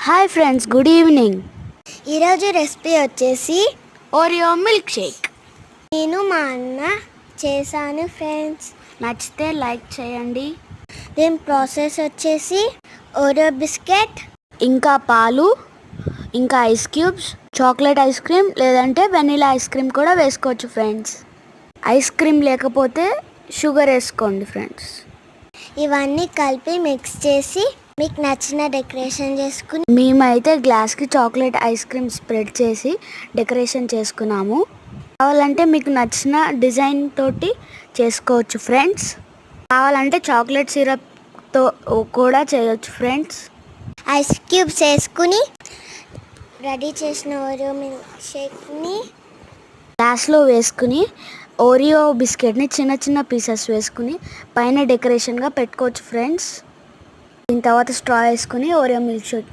Hi friends, good evening. ఈరోజు recipe వచ్చేసి Oreo milk shake. నేను మా అన్న చేశాను ఫ్రెండ్స్. నచ్చితే లైక్ చేయండి. దీని ప్రాసెస్ వచ్చేసి ఓరియో బిస్కెట్, ఇంకా పాలు, ఇంకా ice cubes, chocolate ice cream లేదంటే వెనిలా ఐస్ క్రీమ్ కూడా వేసుకోవచ్చు ఫ్రెండ్స్. ఐస్ క్రీమ్ లేకపోతే షుగర్ వేసుకోండి ఫ్రెండ్స్. ఇవన్నీ కలిపి మిక్స్ చేసి మీకు నచ్చిన డెకరేషన్ చేసుకుని మేమైతే గ్లాస్కి చాక్లెట్ ఐస్ క్రీమ్ స్ప్రెడ్ చేసి డెకరేషన్ చేసుకున్నాము. కావాలంటే మీకు నచ్చిన డిజైన్ తోటి చేసుకోవచ్చు ఫ్రెండ్స్. కావాలంటే చాక్లెట్ సిరప్తో కూడా చేయొచ్చు ఫ్రెండ్స్. ఐస్ క్యూబ్స్ వేసుకుని రెడీ చేసిన ఓరియో మిల్క్ షేక్ని గ్లాస్లో వేసుకుని ఓరియో బిస్కెట్ని చిన్న చిన్న పీసెస్ వేసుకుని పైన డెకరేషన్గా పెట్టుకోవచ్చు ఫ్రెండ్స్. దీని తర్వాత స్ట్రా వేసుకుని ఓరియో మిల్క్ షేక్